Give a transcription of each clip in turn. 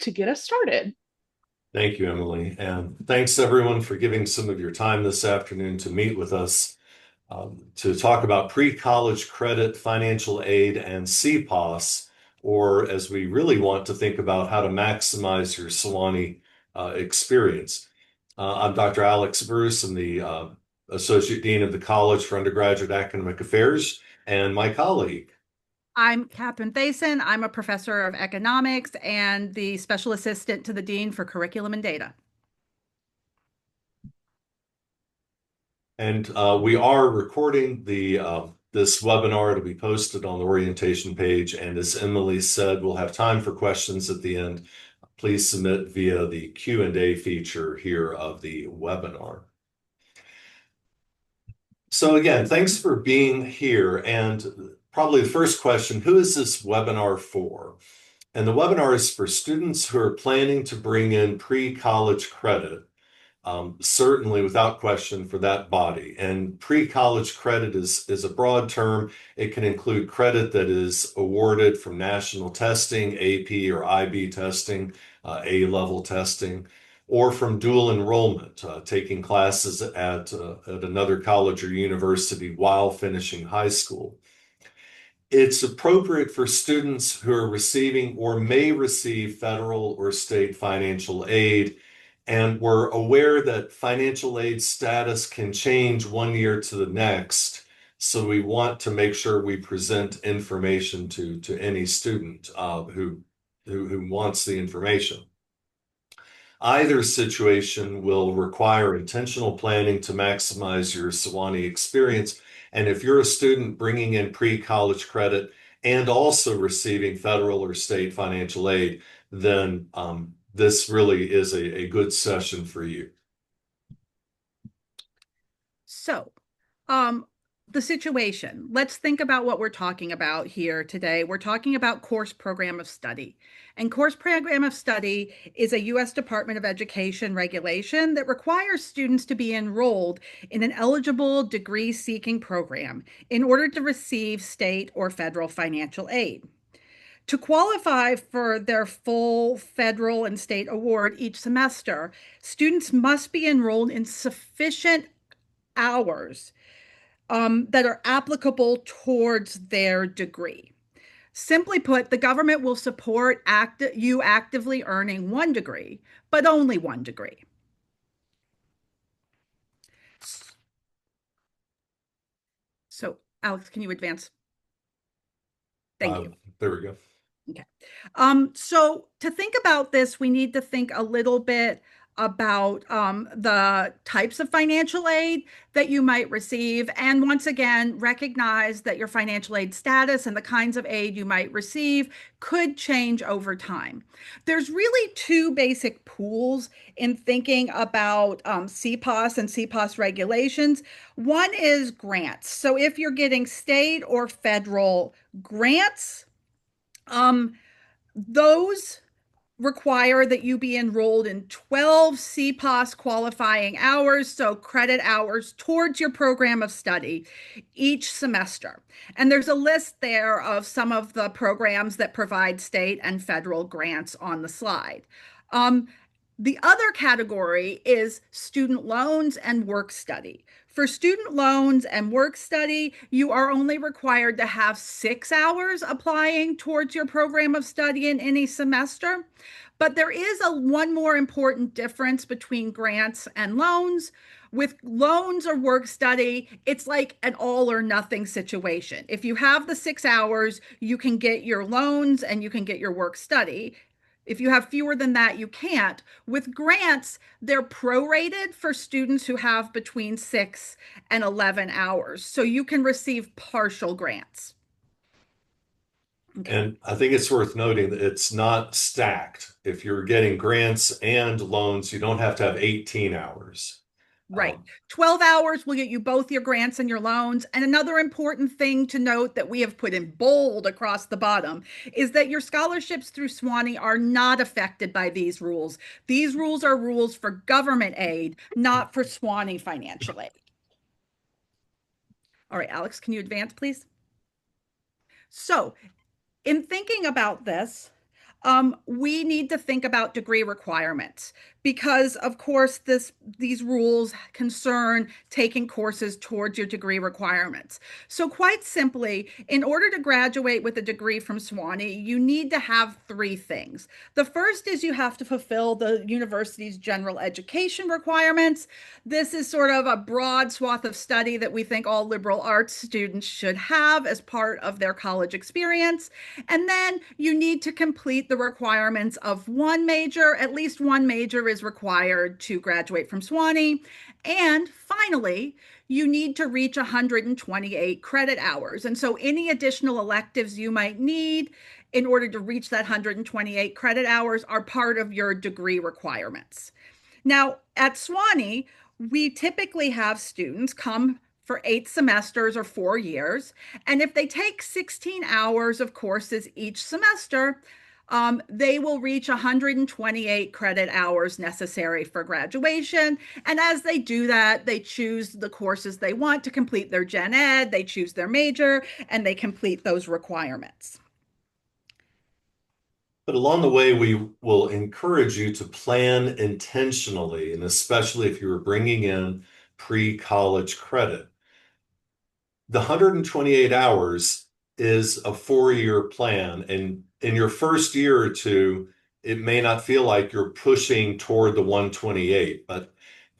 to get us started. Thank you, Emily. And thanks everyone for giving some of your time this afternoon to meet with us to talk about pre-college credit, financial aid, and CPoS, or as we really want to think about how to maximize your Sewanee experience. I'm Dr. Alex Bruce. I'm the Associate Dean of the College for Undergraduate Academic Affairs, and my colleague. I'm Catherine Thayson. I'm a professor of economics and the special assistant to the dean for curriculum and data. And we are recording this webinar to be posted on the orientation page. And as Emily said, we'll have time for questions at the end. Please submit via the Q&A feature here of the webinar. So again, thanks for being here. And probably the first question, who is this webinar for? And the webinar is for students who are planning to bring in pre-college credit. Certainly, without question, for that body. And pre-college credit is a broad term. It can include credit that is awarded from national testing, AP or IB testing, A-level testing, or from dual enrollment, taking classes at another college or university while finishing high school. It's appropriate for students who are receiving or may receive federal or state financial aid. And we're aware that financial aid status can change one year to the next. So we want to make sure we present information to any student who wants the information. Either situation will require intentional planning to maximize your Sewanee experience. And if you're a student bringing in pre-college credit and also receiving federal or state financial aid, then this really is a good session for you. So, the situation. Let's think about what we're talking about here today. We're talking about course program of study. And course program of study is a U.S. Department of Education regulation that requires students to be enrolled in an eligible degree-seeking program in order to receive state or federal financial aid. To qualify for their full federal and state award each semester, students must be enrolled in sufficient hours that are applicable towards their degree. Simply put, the government will support you actively earning one degree, but only one degree. So, Alex, can you advance? Thank you. There we go. Okay. So to think about this, we need to think a little bit about the types of financial aid that you might receive. And once again, recognize that your financial aid status and the kinds of aid you might receive could change over time. There's really two basic pools in thinking about CPoS and CPoS regulations. One is grants. So if you're getting state or federal grants, those require that you be enrolled in 12 CPoS qualifying hours, so credit hours towards your program of study each semester. And there's a list there of some of the programs that provide state and federal grants on the slide. The other category is student loans and work study. For student loans and work study, you are only required to have 6 hours applying towards your program of study in any semester. But there is one more important difference between grants and loans. With loans or work study, it's like an all or nothing situation. If you have the 6 hours, you can get your loans and you can get your work study. If you have fewer than that, you can't. With grants, they're prorated for students who have between 6 and 11 hours. So you can receive partial grants. Okay. And I think it's worth noting that it's not stacked. If you're getting grants and loans, you don't have to have 18 hours. Right. 12 hours will get you both your grants and your loans. And another important thing to note that we have put in bold across the bottom is that your scholarships through Sewanee are not affected by these rules. These rules are rules for government aid, not for Sewanee financial aid. All right, Alex, can you advance, please? So in thinking about this, we need to think about degree requirements because, of course, these rules concern taking courses towards your degree requirements. So, quite simply, in order to graduate with a degree from Swanee, you need to have three things. The first is you have to fulfill the university's general education requirements. This is sort of a broad swath of study that we think all liberal arts students should have as part of their college experience. And then you need to complete the requirements of one major. At least one major is required to graduate from Swanee. And finally, you need to reach 128 credit hours. And so any additional electives you might need in order to reach that 128 credit hours are part of your degree requirements. Now, at Swanee, we typically have students come for 8 semesters or 4 years. And if they take 16 hours of courses each semester, they will reach 128 credit hours necessary for graduation. And as they do that, they choose the courses they want to complete their gen ed, they choose their major, and they complete those requirements. But along the way, we will encourage you to plan intentionally, and especially if you are bringing in pre-college credit. The 128 hours is a 4-year plan, and in your first year or two, it may not feel like you're pushing toward the 128, but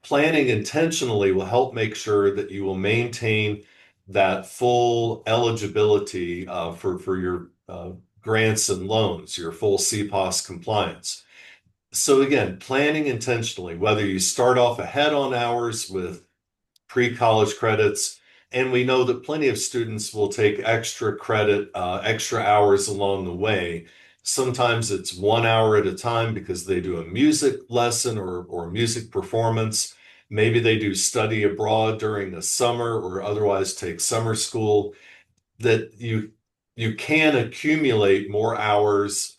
planning intentionally will help make sure that you will maintain that full eligibility for your grants and loans, your full CPoS compliance. So again, planning intentionally, whether you start off ahead on hours with pre-college credits, and we know that plenty of students will take extra credit, extra hours along the way. Sometimes it's 1 hour at a time because they do a music lesson or music performance. Maybe they do study abroad during the summer or otherwise take summer school. That you can accumulate more hours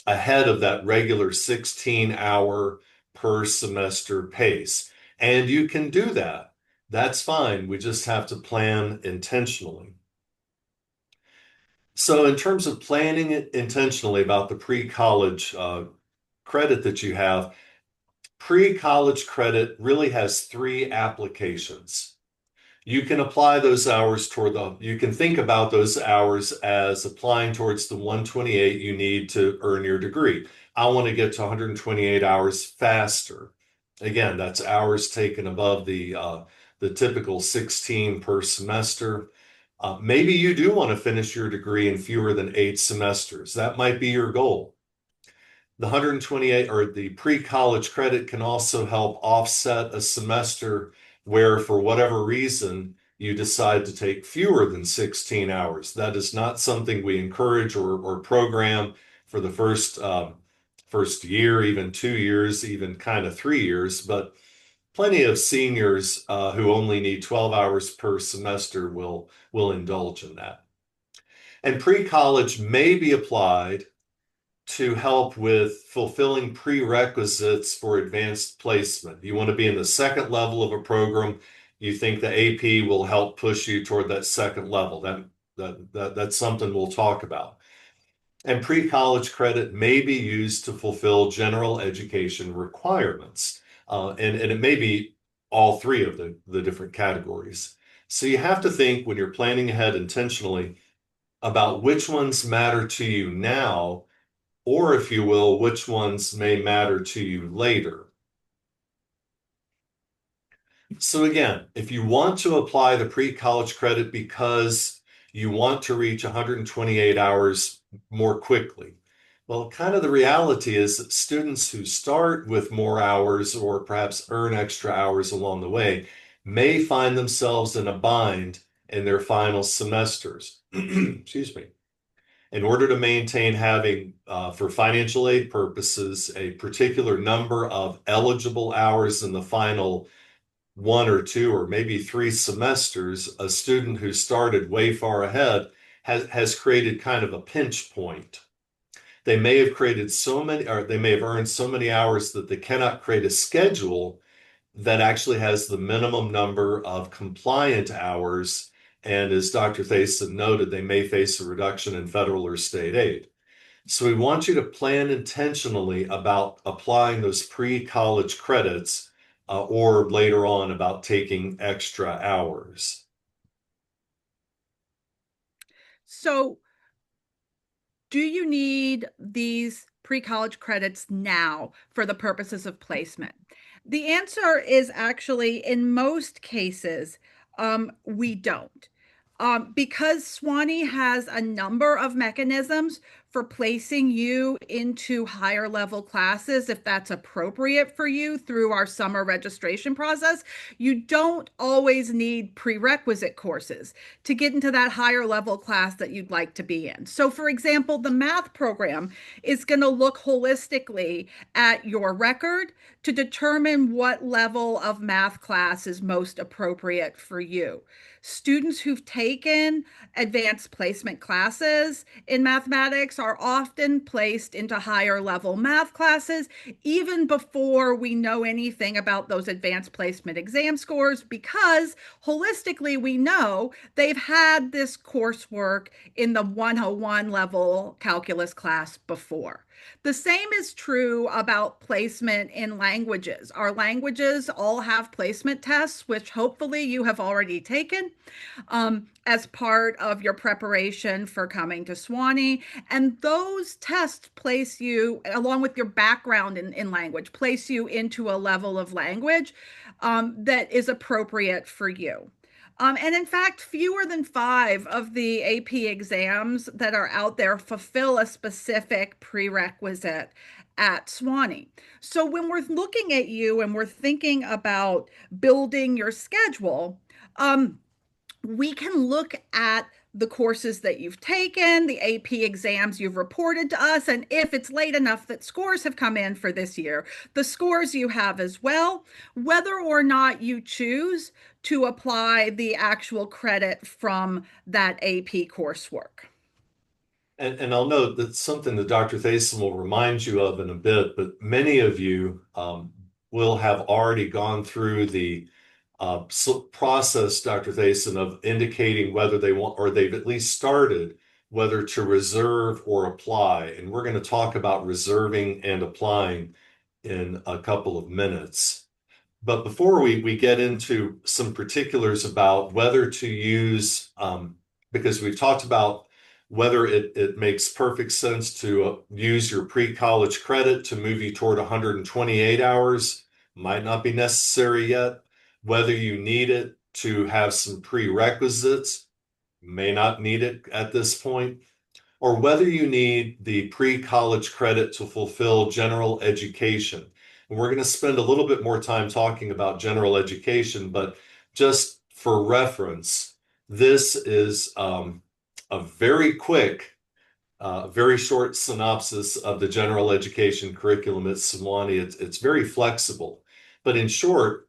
ahead of that regular 16-hour per semester pace. And you can do that. That's fine. We just have to plan intentionally. So in terms of planning it intentionally about the pre-college credit that you have, pre-college credit really has three applications. You can apply those hours you can think about those hours as applying towards the 128 you need to earn your degree. I want to get to 128 hours faster. Again, that's hours taken above the typical 16 per semester. Maybe you do want to finish your degree in fewer than 8 semesters. That might be your goal. The 128 or the pre-college credit can also help offset a semester where, for whatever reason, you decide to take fewer than 16 hours. That is not something we encourage or program for the first year, even 2 years, even kind of 3 years. But plenty of seniors who only need 12 hours per semester will indulge in that. And pre-college may be applied to help with fulfilling prerequisites for advanced placement. You want to be in the second level of a program. You think the AP will help push you toward that second level. That's something we'll talk about. And pre-college credit may be used to fulfill general education requirements. And it may be all three of the different categories. So you have to think when you're planning ahead intentionally about which ones matter to you now, or if you will, which ones may matter to you later. So again, if you want to apply the pre-college credit because you want to reach 128 hours more quickly, well, kind of the reality is that students who start with more hours or perhaps earn extra hours along the way may find themselves in a bind in their final semesters. Excuse me. In order to maintain having, for financial aid purposes, a particular number of eligible hours in the final 1 or 2 or maybe 3 semesters, a student who started way far ahead has created kind of a pinch point. They may have created so many, or they may have earned so many hours that they cannot create a schedule that actually has the minimum number of compliant hours. And as Dr. Thayson noted, they may face a reduction in federal or state aid. So we want you to plan intentionally about applying those pre-college credits or later on about taking extra hours. So, do you need these pre-college credits now for the purposes of placement? The answer is actually, in most cases, we don't. Because Swanee has a number of mechanisms for placing you into higher level classes, if that's appropriate for you through our summer registration process, you don't always need prerequisite courses to get into that higher level class that you'd like to be in. So, for example, the math program is going to look holistically at your record to determine what level of math class is most appropriate for you. Students who've taken advanced placement classes in mathematics are often placed into higher level math classes even before we know anything about those advanced placement exam scores, because holistically we know they've had this coursework in the 101 level calculus class before. The same is true about placement in languages. Our languages all have placement tests, which hopefully you have already taken as part of your preparation for coming to Swanee. And those tests place you, along with your background in language, place you into a level of language that is appropriate for you. And in fact, fewer than 5 of the AP exams that are out there fulfill a specific prerequisite at Swanee. So when we're looking at you and we're thinking about building your schedule, we can look at the courses that you've taken, the AP exams you've reported to us, and if it's late enough that scores have come in for this year, the scores you have as well, whether or not you choose to apply the actual credit from that AP coursework. And I'll note that something that Dr. Thayson will remind you of in a bit, but many of you will have already gone through the process, Dr. Thayson, of indicating whether they want, or they've at least started, whether to reserve or apply. And we're going to talk about reserving and applying in a couple of minutes. But before we get into some particulars about whether to use, because we've talked about whether it makes perfect sense to use your pre-college credit to move you toward 128 hours, might not be necessary yet. Whether you need it to have some prerequisites, may not need it at this point, or whether you need the pre-college credit to fulfill general education. And we're going to spend a little bit more time talking about general education, but just for reference, this is a very quick, very short synopsis of the general education curriculum at Sewanee. It's very flexible, but in short,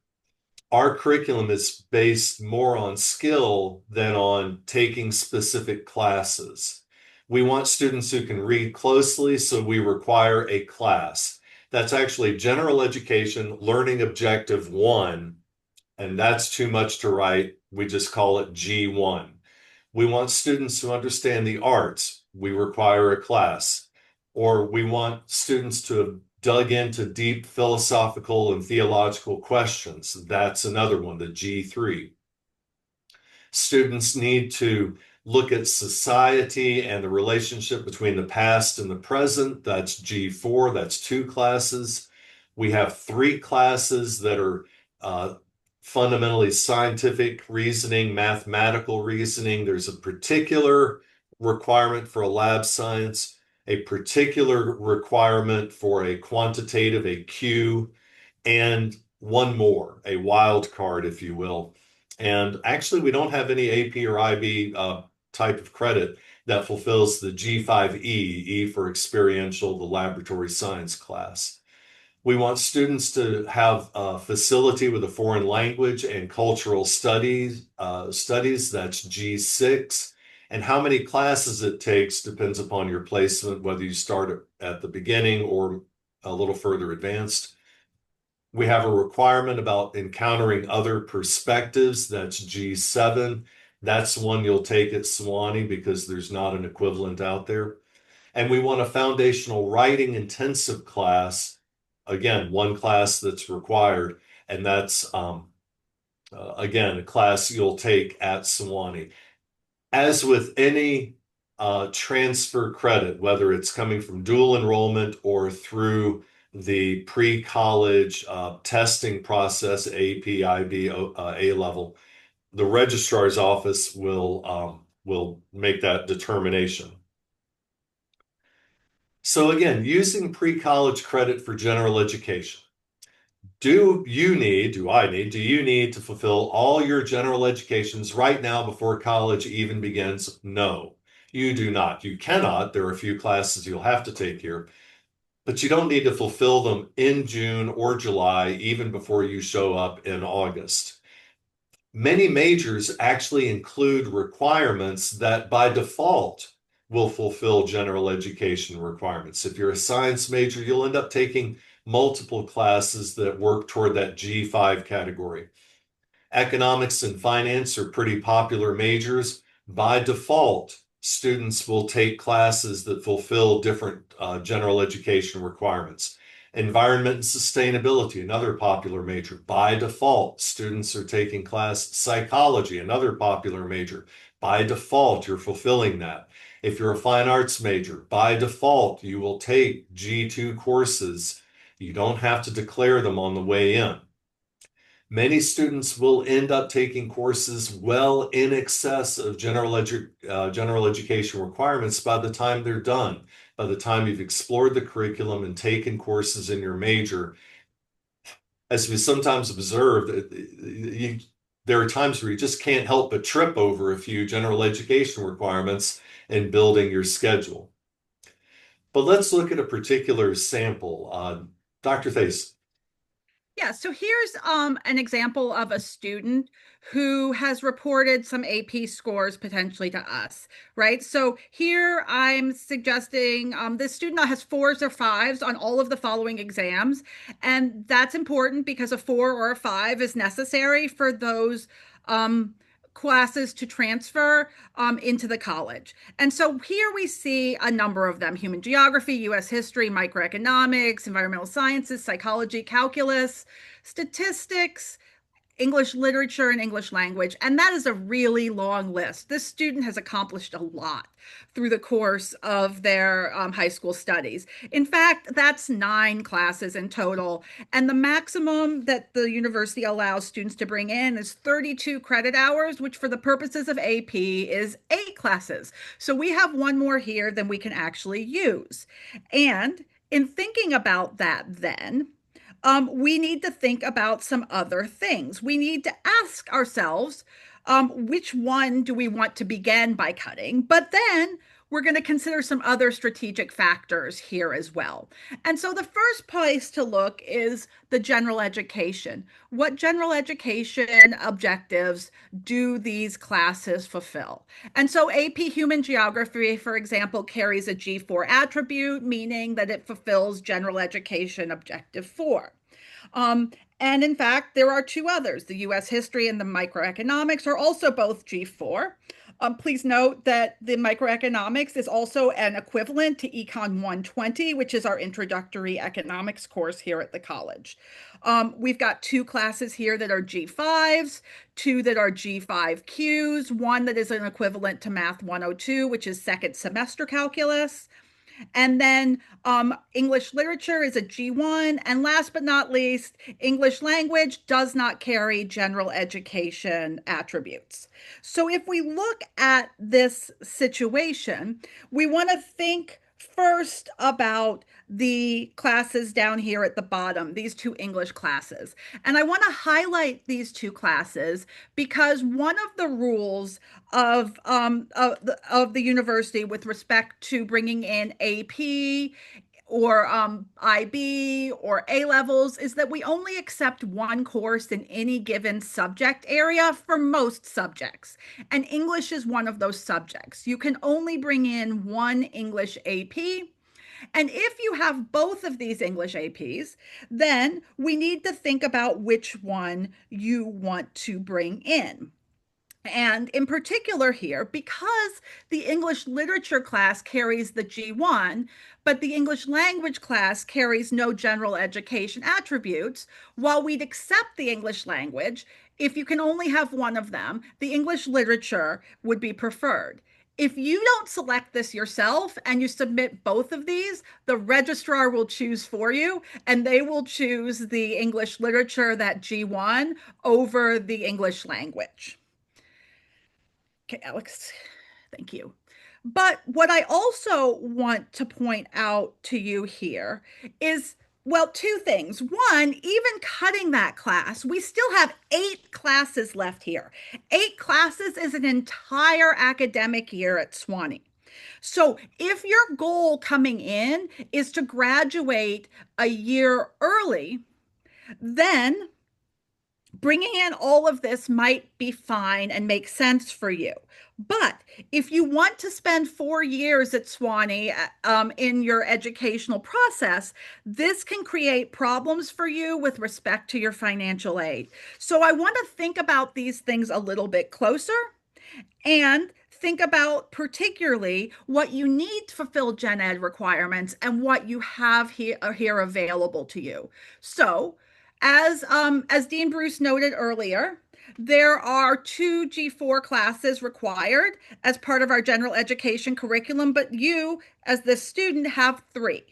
our curriculum is based more on skill than on taking specific classes. We want students who can read closely, so we require a class. That's actually general education learning objective 1, and that's too much to write. We just call it G1. We want students who understand the arts. We require a class. Or we want students to have dug into deep philosophical and theological questions. That's another one, the G3. Students need to look at society and the relationship between the past and the present. That's G4. That's 2 classes. We have 3 classes that are fundamentally scientific reasoning, mathematical reasoning. There's a particular requirement for a lab science, a particular requirement for a quantitative, a Q, and one more, a wild card, if you will. And actually, we don't have any AP or IB type of credit that fulfills the G5E, E for experiential, the laboratory science class. We want students to have a facility with a foreign language and cultural studies, that's G6. And how many classes it takes depends upon your placement, whether you start at the beginning or a little further advanced. We have a requirement about encountering other perspectives, that's G7. That's one you'll take at Sewanee because there's not an equivalent out there. And we want a foundational writing intensive class. Again, one class that's required, and that's again a class you'll take at Sewanee. As with any transfer credit, whether it's coming from dual enrollment or through the pre-college testing process, AP, IB, A level, the registrar's office will make that determination. So again, using pre-college credit for general education. Do you need to fulfill all your general educations right now before college even begins? No, you do not. You cannot. There are a few classes you'll have to take here, but you don't need to fulfill them in June or July, even before you show up in August. Many majors actually include requirements that by default will fulfill general education requirements. If you're a science major, you'll end up taking multiple classes that work toward that G5 category. Economics and finance are pretty popular majors. By default, students will take classes that fulfill different general education requirements. Environment and sustainability, another popular major. By default, students are taking class psychology, another popular major. By default, you're fulfilling that. If you're a fine arts major, by default, you will take G2 courses. You don't have to declare them on the way in. Many students will end up taking courses well in excess of general education requirements by the time they're done. By the time you've explored the curriculum and taken courses in your major, as we sometimes observe, there are times where you just can't help but trip over a few general education requirements in building your schedule. But let's look at a particular sample. Dr. Thace. Yeah, so here's an example of a student who has reported some AP scores potentially to us, right? So here I'm suggesting this student has fours or fives on all of the following exams. And that's important because a four or a five is necessary for those classes to transfer into the college. And so here we see a number of them: human geography, US history, microeconomics, environmental sciences, psychology, calculus, statistics, English literature, and English language. And that is a really long list. This student has accomplished a lot through the course of their high school studies. In fact, that's 9 classes in total. And the maximum that the university allows students to bring in is 32 credit hours, which for the purposes of AP is 8 classes. So we have one more here than we can actually use. And in thinking about that, then, we need to think about some other things. We need to ask ourselves, which one do we want to begin by cutting? But then we're going to consider some other strategic factors here as well. And so the first place to look is the general education. What general education objectives do these classes fulfill? And so AP Human Geography, for example, carries a G4 attribute, meaning that it fulfills general education objective 4. And in fact, there are 2 others. The US history and the microeconomics are also both G4. Please note that the microeconomics is also an equivalent to Econ 120, which is our introductory economics course here at the college. We've got 2 classes here that are G5s, 2 that are G5Qs, one that is an equivalent to Math 102, which is second semester calculus. And then English literature is a G1. And last but not least, English language does not carry general education attributes. So if we look at this situation, we want to think first about the classes down here at the bottom, these 2 English classes. And I want to highlight these 2 classes because one of the rules of the university with respect to bringing in AP or IB or A levels is that we only accept one course in any given subject area for most subjects. And English is one of those subjects. You can only bring in one English AP. And if you have both of these English APs, then we need to think about which one you want to bring in. And in particular here, because the English literature class carries the G1, but the English language class carries no general education attributes, while we'd accept the English language, if you can only have one of them, the English literature would be preferred. If you don't select this yourself and you submit both of these, the registrar will choose for you, and they will choose the English literature, that G1, over the English language. Okay, Alex, thank you. But what I also want to point out to you here is, well, two things. One, even cutting that class, we still have 8 classes left here. 8 classes is an entire academic year at Swanee. So if your goal coming in is to graduate a year early, then bringing in all of this might be fine and make sense for you. But if you want to spend 4 years at Swanee in your educational process, this can create problems for you with respect to your financial aid. So I want to think about these things a little bit closer and think about particularly what you need to fulfill gen ed requirements and what you have here available to you. So as Dean Bruce noted earlier, there are 2 G4 classes required as part of our general education curriculum, but you, as the student, have 3.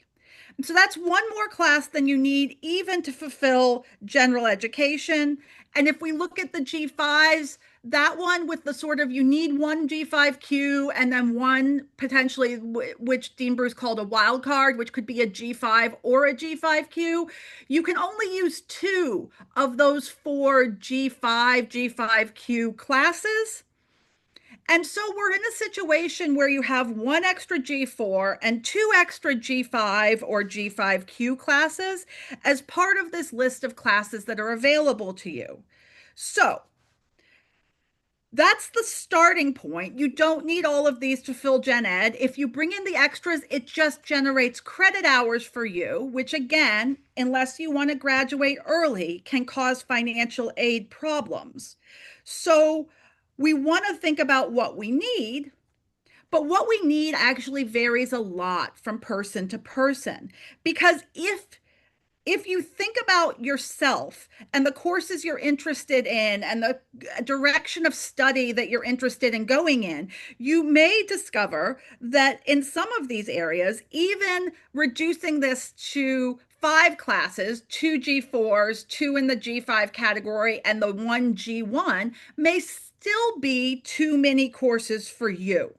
So that's one more class than you need even to fulfill general education. And if we look at the G5s, that one with the sort of, you need one G5Q and then one potentially, which Dean Bruce called a wild card, which could be a G5 or a G5Q. You can only use 2 of those 4 G5, G5Q classes. And so we're in a situation where you have 1 extra G4 and 2 extra G5 or G5Q classes as part of this list of classes that are available to you. So that's the starting point. You don't need all of these to fill gen ed. If you bring in the extras, it just generates credit hours for you, which again, unless you want to graduate early, can cause financial aid problems. So we want to think about what we need, but what we need actually varies a lot from person to person. Because if you think about yourself and the courses you're interested in and the direction of study that you're interested in going in, you may discover that in some of these areas, even reducing this to 5 classes, 2 G4s, 2 in the G5 category, and the 1 G1 may still be too many courses for you.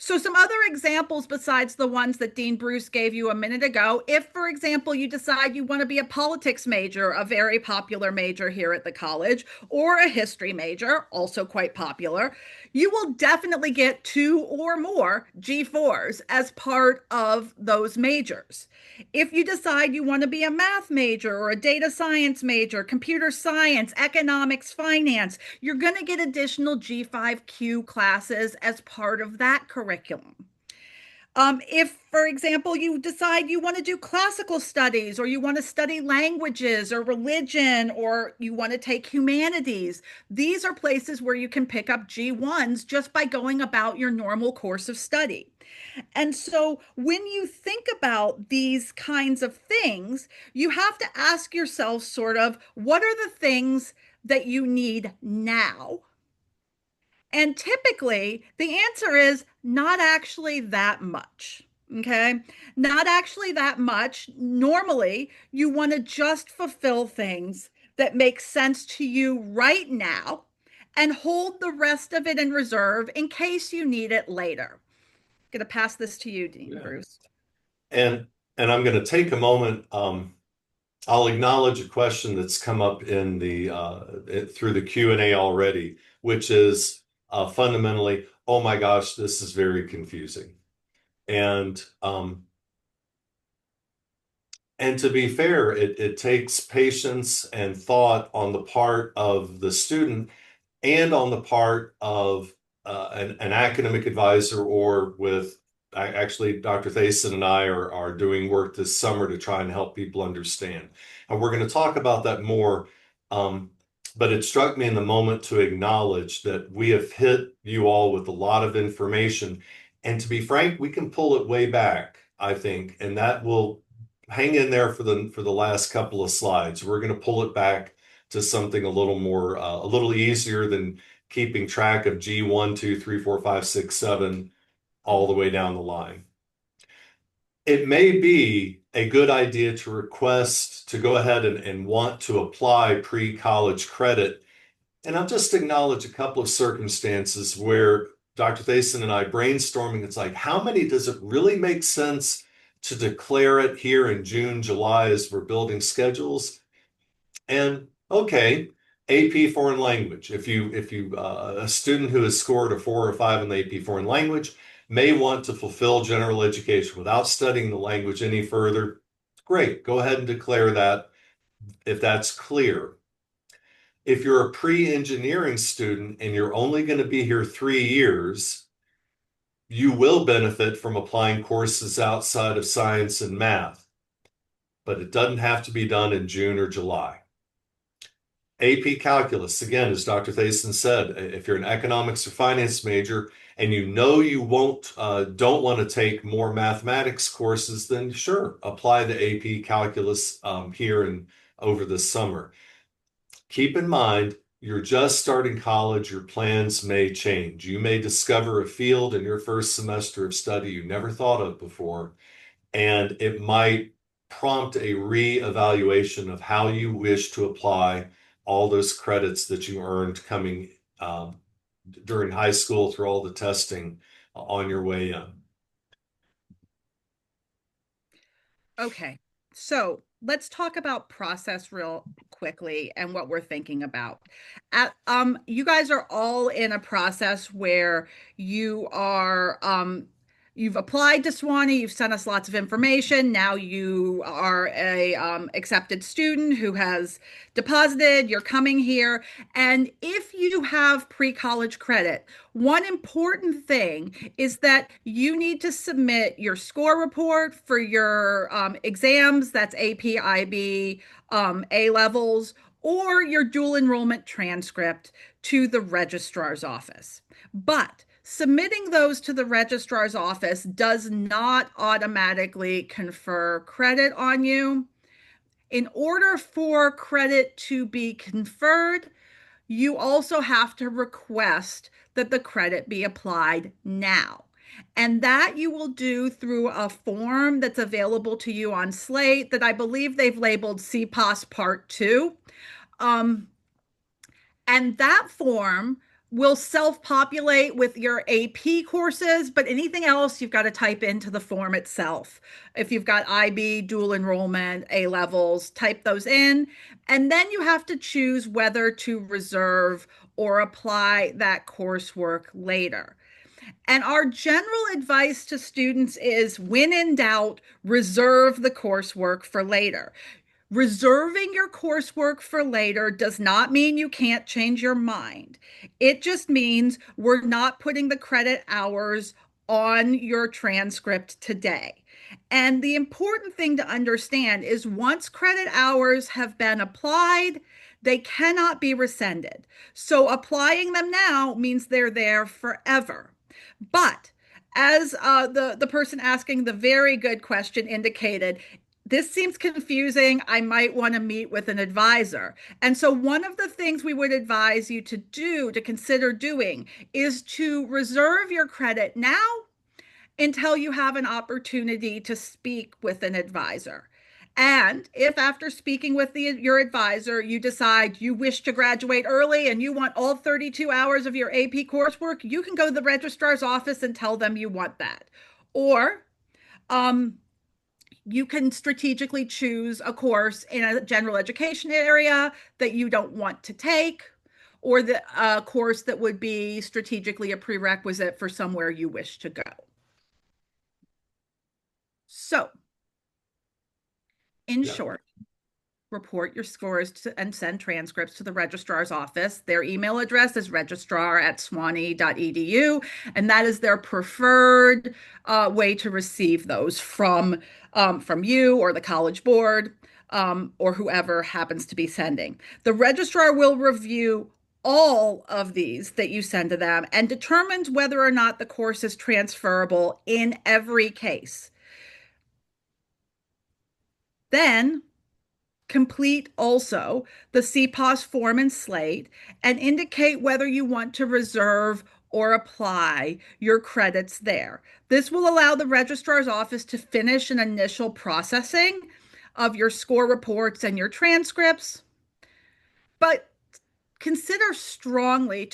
So some other examples besides the ones that Dean Bruce gave you a minute ago, if, for example, you decide you want to be a politics major, a very popular major here at the college, or a history major, also quite popular, you will definitely get 2 or more G4s as part of those majors. If you decide you want to be a math major or a data science major, computer science, economics, finance, you're going to get additional G5Q classes as part of that curriculum. If, for example, you decide you want to do classical studies or you want to study languages or religion or you want to take humanities, these are places where you can pick up G1s just by going about your normal course of study. And so when you think about these kinds of things, you have to ask yourself sort of, what are the things that you need now? And typically the answer is not actually that much. Okay. Not actually that much. Normally, you want to just fulfill things that make sense to you right now and hold the rest of it in reserve in case you need it later. I'm going to pass this to you, Dean Yeah. Bruce. And I'm going to take a moment. I'll acknowledge a question that's come up in the through the Q&A already, which is fundamentally, oh my gosh, this is very confusing. And to be fair, it takes patience and thought on the part of the student and on the part of an academic advisor, or with actually Dr. Thason and I are doing work this summer to try and help people understand. And we're going to talk about that more. but it struck me in the moment to acknowledge that we have hit you all with a lot of information. And to be frank, we can pull it way back, I think, and that will hang in there for the last couple of slides. We're going to pull it back to something a little more a little easier than keeping track of G1, 2, 3, 4, 5, 6, 7 all the way down the line. It may be a good idea to request to go ahead and want to apply pre-college credit. And I'll just acknowledge a couple of circumstances where Dr. Thason and I brainstorming, it's like, how many does it really make sense to declare it here in June, July as we're building schedules? And okay, AP foreign language. If you a student who has scored a 4 or 5 in the AP foreign language may want to fulfill general education without studying the language any further, great. Go ahead and declare that if that's clear. If you're a pre-engineering student and you're only going to be here 3 years, you will benefit from applying courses outside of science and math, but it doesn't have to be done in June or July. AP Calculus, again, as Dr. Thason said, if you're an economics or finance major and you know you don't want to take more mathematics courses, then sure, apply the AP Calculus here and over the summer. Keep in mind, you're just starting college, your plans may change. You may discover a field in your first semester of study you never thought of before, and it might prompt a re-evaluation of how you wish to apply all those credits that you earned coming during high school through all the testing on your way in. Okay, so let's talk about process real quickly and what we're thinking about. You guys are all in a process where you've applied to Swanee, you've sent us lots of information. Now you are a accepted student who has deposited, you're coming here. And if you have pre-college credit, one important thing is that you need to submit your score report for your exams, that's AP, IB, A levels, or your dual enrollment transcript to the registrar's office. But submitting those to the registrar's office does not automatically confer credit on you. In order for credit to be conferred, you also have to request that the credit be applied now. And that you will do through a form that's available to you on Slate that I believe they've labeled CPoS Part 2. And that form will self-populate with your AP courses, but anything else you've got to type into the form itself. If you've got IB, dual enrollment, A levels, type those in. And then you have to choose whether to reserve or apply that coursework later. And our general advice to students is when in doubt, reserve the coursework for later. Reserving your coursework for later does not mean you can't change your mind. It just means we're not putting the credit hours on your transcript today. And the important thing to understand is once credit hours have been applied, they cannot be rescinded. So applying them now means they're there forever. But as the person asking the very good question indicated, this seems confusing. I might want to meet with an advisor. And so one of the things we would advise you to do, to consider doing, is to reserve your credit now until you have an opportunity to speak with an advisor. And if after speaking with your advisor, you decide you wish to graduate early and you want all 32 hours of your AP coursework, you can go to the registrar's office and tell them you want that. Or you can strategically choose a course in a general education area that you don't want to take, or the course that would be strategically a prerequisite for somewhere you wish to go. So, in Yeah. short, report your scores and send transcripts to the registrar's office. Their email address is registrar@swanee.edu, and that is their preferred way to receive those from you or the College Board. or whoever happens to be sending. The registrar will review all of these that you send to them and determines whether or not the course is transferable in every case. Then complete also the CPoS form and slate and indicate whether you want to reserve or apply your credits there. This will allow the registrar's office to finish an initial processing of your score reports and your transcripts, but consider strongly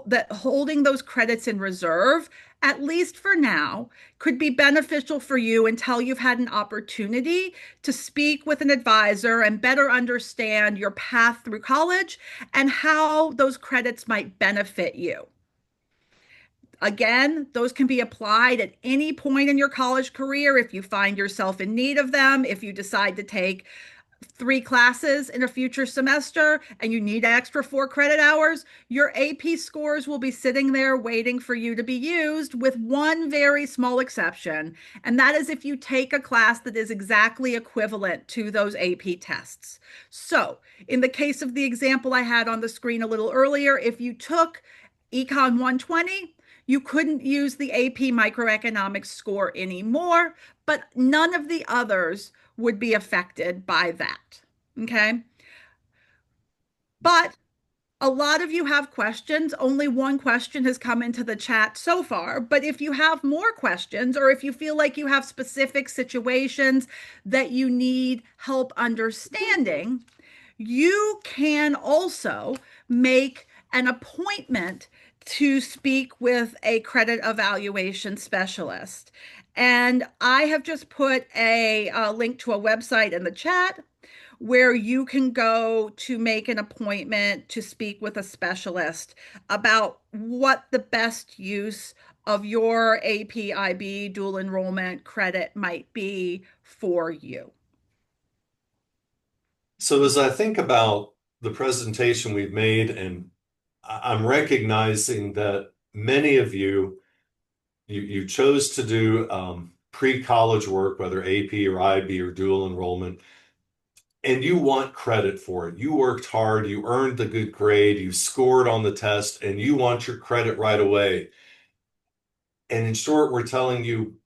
that holding those credits in reserve, at least for now, could be beneficial for you until you've had an opportunity to speak with an advisor and better understand your path through college and how those credits might benefit you. Again, those can be applied at any point in your college career if you find yourself in need of them, if you decide to take 3 classes in a future semester and you need extra 4 credit hours, your AP scores will be sitting there waiting for you to be used, with one very small exception. And that is if you take a class that is exactly equivalent to those AP tests. So, in the case of the example I had on the screen a little earlier, if you took Econ 120, you couldn't use the AP microeconomics score anymore, but none of the others would be affected by that. Okay. But a lot of you have questions. Only one question has come into the chat so far. But if you have more questions, or if you feel like you have specific situations that you need help understanding, you can also make an appointment to speak with a credit evaluation specialist. And I have just put a link to a website in the chat where you can go to make an appointment to speak with a specialist about what the best use of your APIB dual enrollment credit might be for you. So as I think about the presentation we've made, and I'm recognizing that many of you chose to do pre-college work, whether AP or IB or dual enrollment, and you want credit for it. You worked hard, you earned the good grade, you scored on the test, and you want your credit right away. And in short, we're telling you,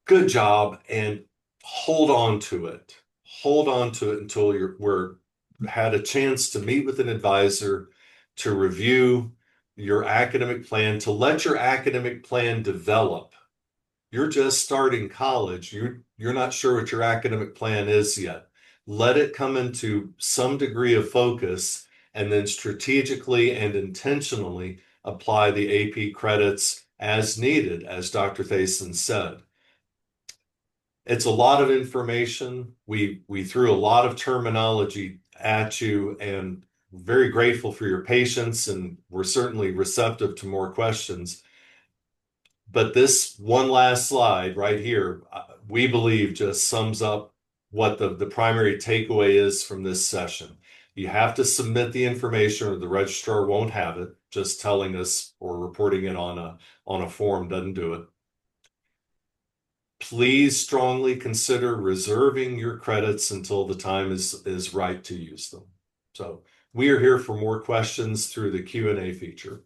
good job, and hold on to it. Hold on to it until we're had a chance to meet with an advisor to review your academic plan, to let your academic plan develop. You're just starting college. You're not sure what your academic plan is yet. Let it come into some degree of focus and then strategically and intentionally apply the AP credits as needed, as Dr. Thayson said. It's a lot of information. We threw a lot of terminology at you, and very grateful for your patience, and we're certainly receptive to more questions. But this one last slide right here, we believe just sums up what the primary takeaway is from this session. You have to submit the information or the registrar won't have it. Just telling us or reporting it on a form doesn't do it. Please strongly consider reserving your credits until the time is right to use them. So we are here for more questions through the Q&A feature.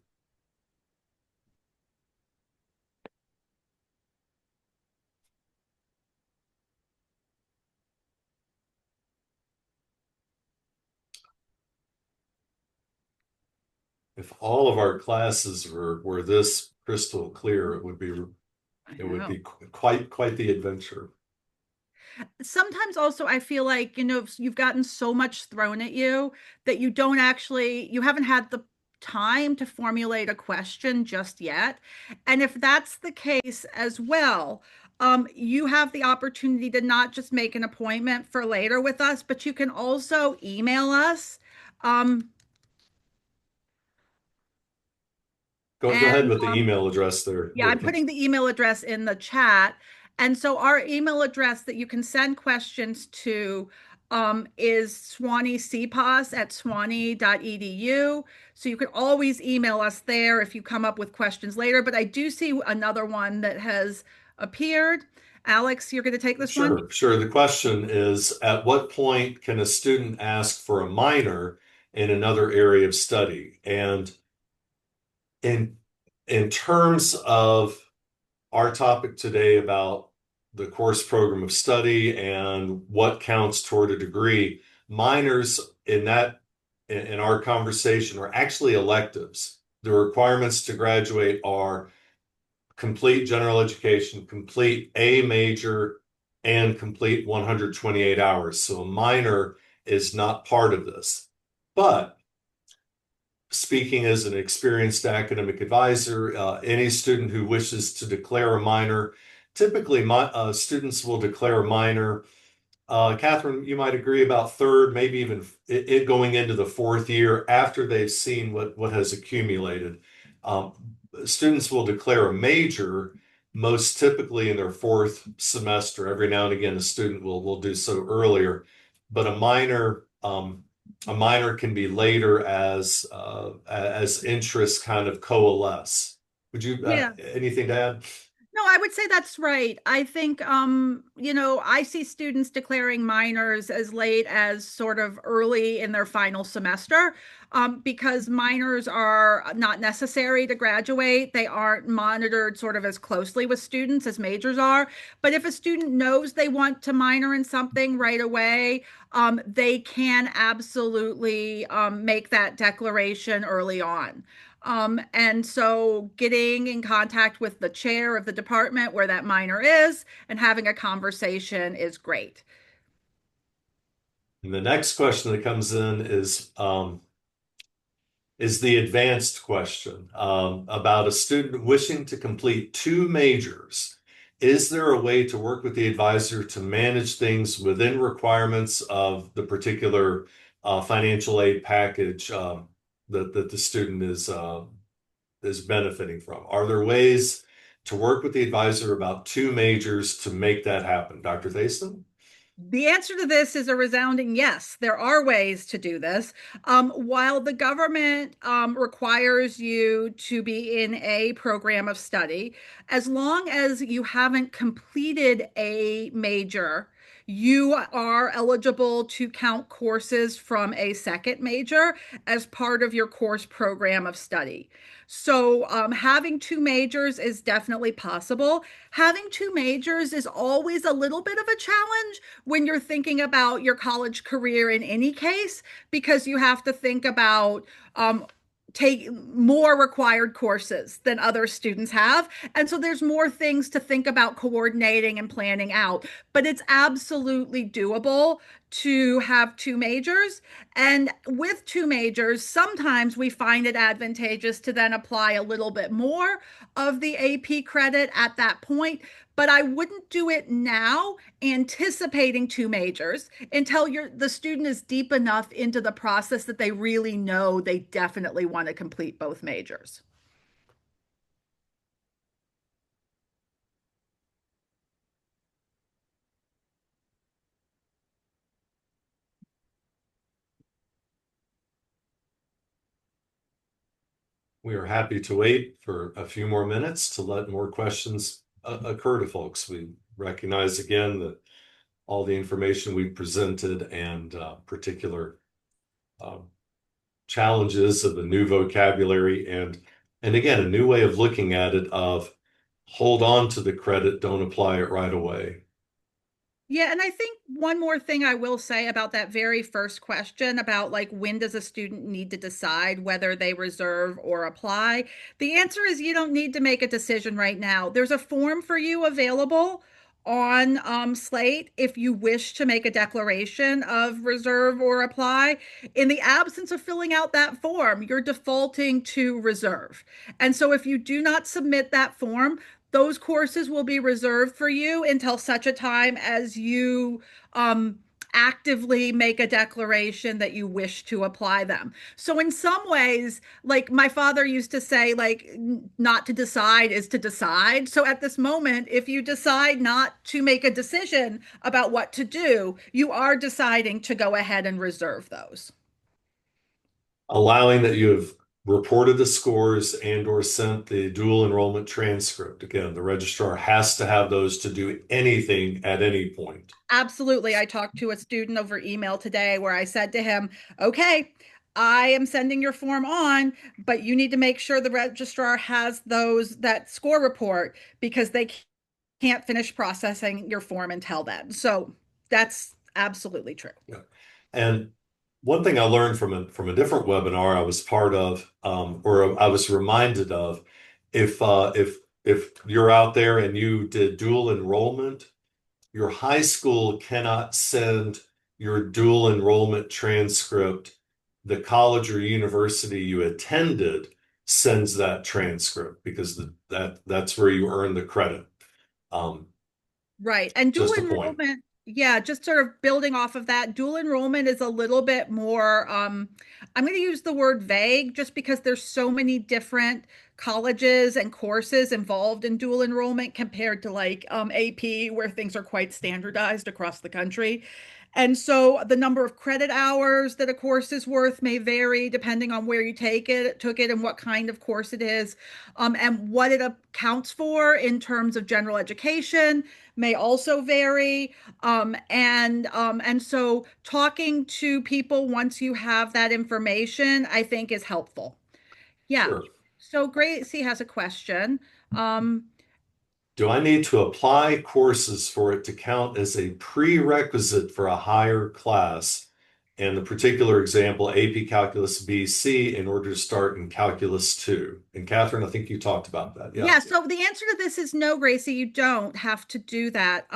If all of our classes were this crystal clear, it would be quite the adventure. Sometimes also I feel like, you've gotten so much thrown at you that you haven't had the time to formulate a question just yet. And if that's the case as well, you have the opportunity to not just make an appointment for later with us, but you can also email us. Go ahead And with the email address there, Yeah, I'm Whitney. putting the email address in the chat. And so our email address that you can send questions to is swaneecpos@swanee.edu. So you can always email us there if you come up with questions later. But I do see another one that has appeared. Alex, you're going to take this one? Sure, sure. The question is, at what point can a student ask for a minor in another area of study? And in in terms of our topic today about the course program of study and what counts toward a degree, minors in our conversation are actually electives. The requirements to graduate are complete general education, complete a major, and complete 128 hours. So a minor is not part of this. But speaking as an experienced academic advisor, any student who wishes to declare a minor, typically students will declare a minor. Catherine, you might agree about third, maybe even it going into the fourth year after they've seen what has accumulated. Um, Students will declare a major most typically in their fourth semester. Every now and again, a student will do so earlier, but a minor can be later as interests kind of coalesce. Would you Yeah. anything to add? No, I would say that's right. I think, I see students declaring minors as late as sort of early in their final semester, because minors are not necessary to graduate. They aren't monitored sort of as closely with students as majors are. But if a student knows they want to minor in something right away, they can absolutely make that declaration early on. And so getting in contact with the chair of the department where that minor is and having a conversation is great. And the next question that comes in is the advanced question about a student wishing to complete two majors. Is there a way to work with the advisor to manage things within requirements of the particular financial aid package that the student is benefiting from? Are there ways to work with the advisor about two majors to make that happen? Dr. Thaiston? The answer to this is a resounding yes. There are ways to do this. While the government requires you to be in a program of study, as long as you haven't completed a major, you are eligible to count courses from a second major as part of your course program of study. So, having two majors is definitely possible. Having two majors is always a little bit of a challenge when you're thinking about your college career in any case, because you have to think about take more required courses than other students have. And so there's more things to think about coordinating and planning out, but it's absolutely doable to have two majors. And with two majors, sometimes we find it advantageous to then apply a little bit more of the AP credit at that point. But I wouldn't do it now anticipating two majors until the student is deep enough into the process that they really know they definitely want to complete both majors. We are happy to wait for a few more minutes to let more questions occur to folks. We recognize again that all the information we presented and particular um, challenges of the new vocabulary and again a new way of looking at it of hold on to the credit, don't apply it right away. Yeah, and I think one more thing I will say about that very first question about like when does a student need to decide whether they reserve or apply? The answer is you don't need to make a decision right now. There's a form for you available on Slate if you wish to make a declaration of reserve or apply. In the absence of filling out that form, you're defaulting to reserve. And so if you do not submit that form, those courses will be reserved for you until such a time as you actively make a declaration that you wish to apply them. So in some ways, like my father used to say, like not to decide is to decide. So at this moment, if you decide not to make a decision about what to do, you are deciding to go ahead and reserve those. Allowing that you have reported the scores and or sent the dual enrollment transcript. Again, the registrar has to have those to do anything at any point. Absolutely. I talked to a student over email today where I said to him, okay, I am sending your form on, but you need to make sure the registrar has that score report because they can't finish processing your form until then. So that's absolutely true. Yeah. And one thing I learned from a different webinar I was part of, or I was reminded of, if you're out there and you did dual enrollment, your high school cannot send your dual enrollment transcript. The college or university you attended sends that transcript because that's where you earn the credit. Um, Right. And dual just a point. enrollment, yeah, just sort of building off of that, dual enrollment is a little bit more, I'm going to use the word vague just because there's so many different colleges and courses involved in dual enrollment compared to like AP, where things are quite standardized across the country. And so the number of credit hours that a course is worth may vary depending on where you took it, and what kind of course it is, and what it accounts for in terms of general education may also vary. And so talking to people once you have that information, I think is helpful. Yeah. Sure. So Gracie has a question. Um, Do I need to apply courses for it to count as a prerequisite for a higher class? And the particular example, AP Calculus BC, in order to start in Calculus 2. And Catherine, I think you talked about that. Yeah. Yeah, so the answer to this is no, Gracie, you don't have to do that.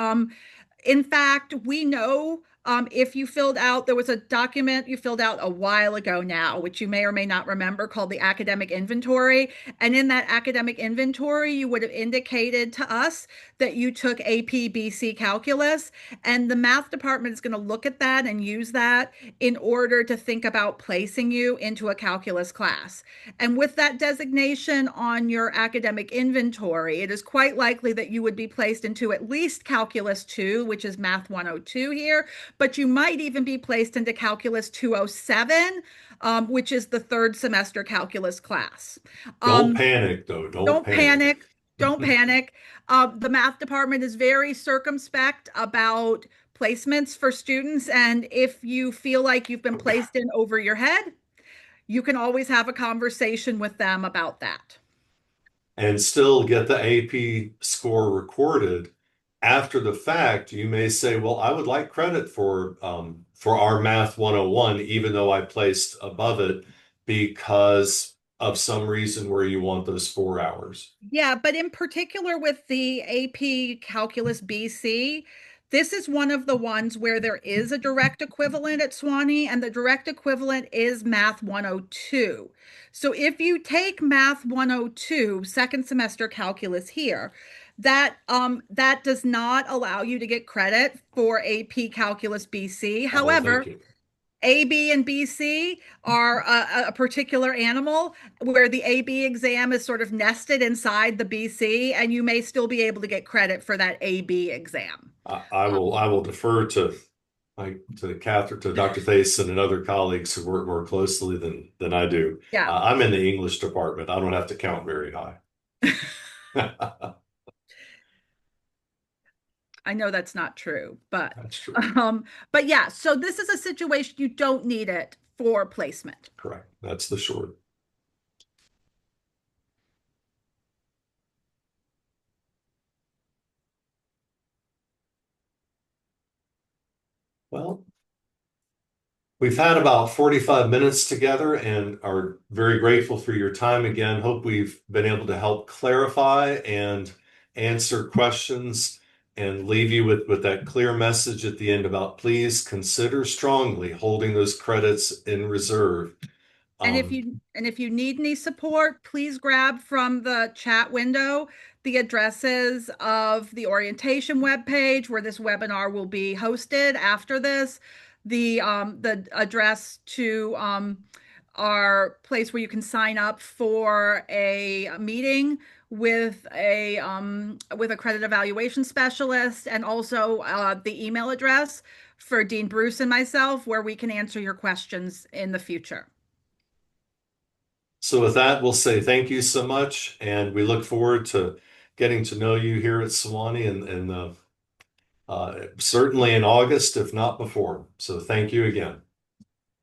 In fact, we know if you filled out, there was a document you filled out a while ago now, which you may or may not remember, called the academic inventory. And in that academic inventory, you would have indicated to us that you took AP BC calculus, and the math department is going to look at that and use that in order to think about placing you into a calculus class. And with that designation on your academic inventory, it is quite likely that you would be placed into at least Calculus 2, which is Math 102 here, but you might even be placed into Calculus 207, which is the third semester calculus class. Don't Um, panic, though. Don't don't panic. panic. Don't panic. The math department is very circumspect about placements for students. And if you feel like you've been placed in over your head, you can always have a conversation with them about that. And still get the AP score recorded. After the fact, you may say, well, I would like credit for our Math 101, even though I placed above it because of some reason where you want those 4 hours. Yeah, but in particular with the AP Calculus BC, this is one of the ones where there is a direct equivalent at Swanee, and the direct equivalent is Math 102. So if you take Math 102, second semester calculus here, that does not allow you to get credit for AP Calculus BC. Oh, thank However, you. A, B, and BC are a particular animal where the AB exam is sort of nested inside the BC, and you may still be able to get credit for that AB exam. I will defer to Catherine, to Dr. Thayson and other colleagues who work more closely than I do. Yeah, I'm in the English department. I don't have to count very high. I know that's not true, That's true. but yeah, so this is a situation you don't need it for placement. Correct. That's the short. Well, we've had about 45 minutes together and are very grateful for your time again. Hope we've been able to help clarify and answer questions and leave you with that clear message at the end about please consider strongly holding those credits in reserve. Um, And if you need any support, please grab from the chat window the addresses of the orientation webpage where this webinar will be hosted after this, the address to our place where you can sign up for a meeting with a credit evaluation specialist, and also the email address for Dean Bruce and myself where we can answer your questions in the future. So with that, we'll say thank you so much, and we look forward to getting to know you here at Sewanee and certainly in August, if not before. So thank you again.